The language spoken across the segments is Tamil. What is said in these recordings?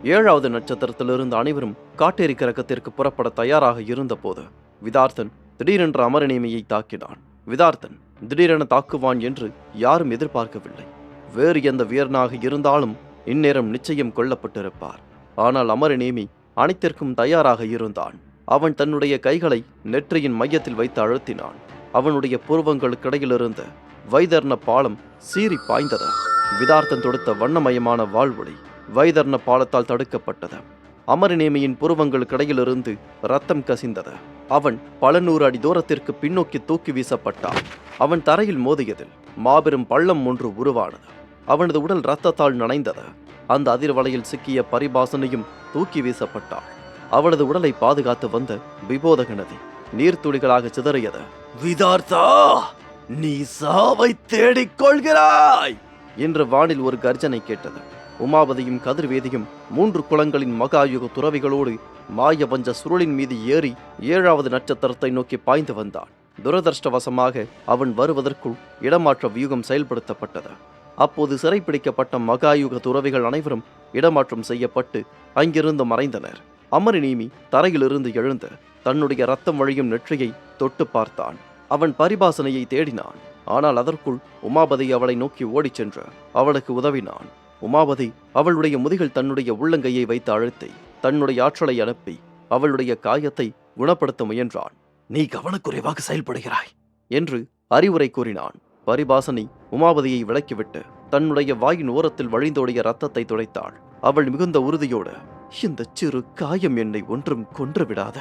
7வது நட்சத்திரத்திலிருந்து அனைவரும் காட்டேரி கிரகத்திற்கு புறப்பட தயாராக இருந்தபோது விதார்த்தன் திடீரென்று அமரநேமியை தாக்கினான். விதார்த்தன் திடீரென தாக்குவான் என்று யாரும் எதிர்பார்க்கவில்லை. வேறு எந்த வீரனாக இருந்தாலும் இந்நேரம் நிச்சயம் கொல்லப்பட்டிருப்பார். ஆனால் அமரநேமி அனைத்திற்கும் தயாராக இருந்தான். அவன் தன்னுடைய கைகளை நெற்றியின் மையத்தில் வைத்து அழுத்தினான். அவனுடைய புருவங்களுக்கிடையிலிருந்து வைதர்ண பாலம் சீறி பாய்ந்தது. விதார்த்தன் தொடுத்த வண்ணமயமான வாழ்வொளி வைதர்ண பாலத்தால் தடுக்கப்பட்டது. அமரநேமியின் புருவங்களுக்கிடையிலிருந்து ரத்தம் கசிந்தது. அவன் பல 100 அடி தூரத்திற்கு பின்னோக்கி தூக்கி வீசப்பட்டான். அவன் தரையில் மோதியதில் மாபெரும் பள்ளம் ஒன்று உருவானது. அவனது உடல் இரத்தத்தால் நனைந்தது. அந்த அதிர்வலையில் சிக்கிய பரிபாசனையும் தூக்கி வீசப்பட்டாள். அவளது உடலை பாதுகாத்து வந்த விபோதக நதி நீர்த்துளிகளாக சிதறியது. விதார்த்தா, நீ சாவை தேடிக் கொள்கிறாய் என்று வானில் ஒரு கர்ஜனை கேட்டது. உமாபதியும் கதிர்வேதியும் 3 குளங்களின் மகாயுக துறவிகளோடு மாயவஞ்ச சுருளின் மீது ஏறி 7வது நட்சத்திரத்தை நோக்கி பாய்ந்து வந்தான். துரதிருஷ்டவசமாக அவன் வருவதற்குள் இடமாற்ற வியூகம் செயல்படுத்தப்பட்டது. அப்போது சிறைப்பிடிக்கப்பட்ட மகாயுக துறவிகள் அனைவரும் இடமாற்றம் செய்யப்பட்டு அங்கிருந்து மறைந்தனர். அமரநேமி தரையிலிருந்து எழுந்து தன்னுடைய ரத்தம் வழியும் நெற்றியை தொட்டு பார்த்தான். அவன் பரிபாசனையை தேடினான். ஆனால் அதற்குள் உமாபதி அவளை நோக்கி ஓடிச் சென்று அவளுக்கு உதவினான். உமாபதி அவளுடைய முதுகில் தன்னுடைய உள்ளங்கையை வைத்து அழுத்தி தன்னுடைய ஆற்றலை அனுப்பி அவளுடைய காயத்தை குணப்படுத்த முயன்றான். நீ கவனக்குறைவாக செயல்படுகிறாய் என்று அறிவுரை கூறினான். பரிபாசனை உமாபதியை விலக்கிவிட்டு தன்னுடைய வாயின் ஓரத்தில் வழிந்தோடிய ரத்தத்தை துடைத்தாள். அவள் மிகுந்த உறுதியோடு, இந்த சிறு காயம் என்னை ஒன்றும் கொன்றுவிடாத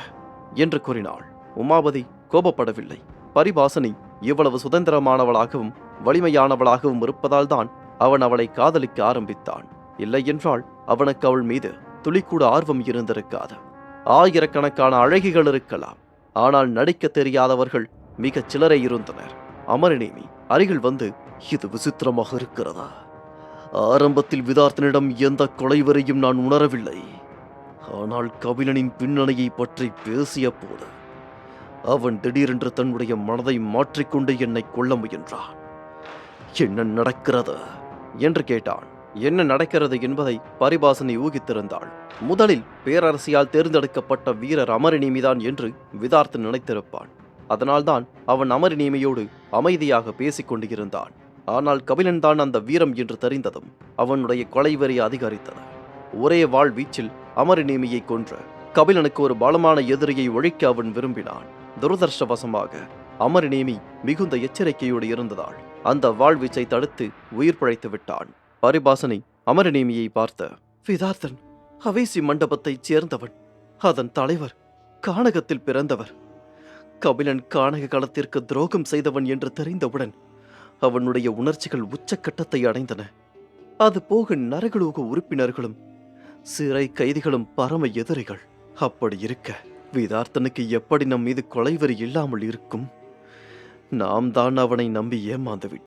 என்று கூறினாள். உமாபதி கோபப்படவில்லை. பரிபாசனை இவ்வளவு சுதந்திரமானவளாகவும் வலிமையானவளாகவும் இருப்பதால் தான் அவன் அவளை காதலிக்க ஆரம்பித்தான். இல்லை என்றால் அவனுக்கு அவள் மீது துளிக்கூட ஆர்வம் இருந்திருக்காது. ஆயிரக்கணக்கான அழகிகள் இருக்கலாம், ஆனால் நடிக்க தெரியாதவர்கள் மிகச் சிலரே இருந்தனர். அமரநேமி அருகில் வந்து, இது விசித்திரமாக இருக்கிறதா? ஆரம்பத்தில் விதார்த்தனிடம் எந்த கொலைவரையும் நான் உணரவில்லை. ஆனால் கபிலனின் பின்னணியை பற்றி பேசிய போது அவன் திடீரென்று தன்னுடைய மனதை மாற்றிக்கொண்டு என்னை கொல்ல முயன்றான். என்ன நடக்கிறது என்று கேட்டான். என்ன நடக்கிறது என்பதை பரிபாசனை ஊகித்திருந்தாள். முதலில் பேரரசியால் தேர்ந்தெடுக்கப்பட்ட வீரர் அமரநேமிதான் என்று விதார்த்தன் நினைத்திருப்பான். அதனால்தான் அவன் அமரநேமியோடு அமைதியாக பேசிக் கொண்டிருந்தான். ஆனால் கபிலன் தான் அந்த வீரம் என்று தெரிந்ததும் அவனுடைய கொலைவெறி அதிகரித்தது. ஒரே வாழ் வீச்சில் அமரநேமியை கொன்ற கபிலனுக்கு ஒரு பலமான எதிரியை ஒழிக்க அவன் விரும்பினான். துரதிர்ஷ்டவசமாக அமரநேமி மிகுந்த எச்சரிக்கையோடு இருந்ததால் அந்த வாழ்வீச்சை தடுத்து உயிர் பிழைத்து விட்டான். பரிபாசனை அமரநேமியை பார்த்த, விதார்த்தன் அவேசி மண்டபத்தைச் சேர்ந்தவன். அதன் தலைவர் கானகத்தில் பிறந்தவர். கபிலன் கானக களத்திற்கு துரோகம் செய்தவன் என்று தெரிந்தவுடன் அவனுடைய உணர்ச்சிகள் உச்சக்கட்டத்தை அடைந்தன. அது போக நரகலோக உறுப்பினர்களும் சிறை கைதிகளும் பரம எதிரிகள். அப்படி இருக்க விதார்த்தனுக்கு எப்படி நம் மீது கொலைவெறி இல்லாமல் இருக்கும்? நாம் தான் அவனை நம்பி ஏமாந்துவிட்டோம்.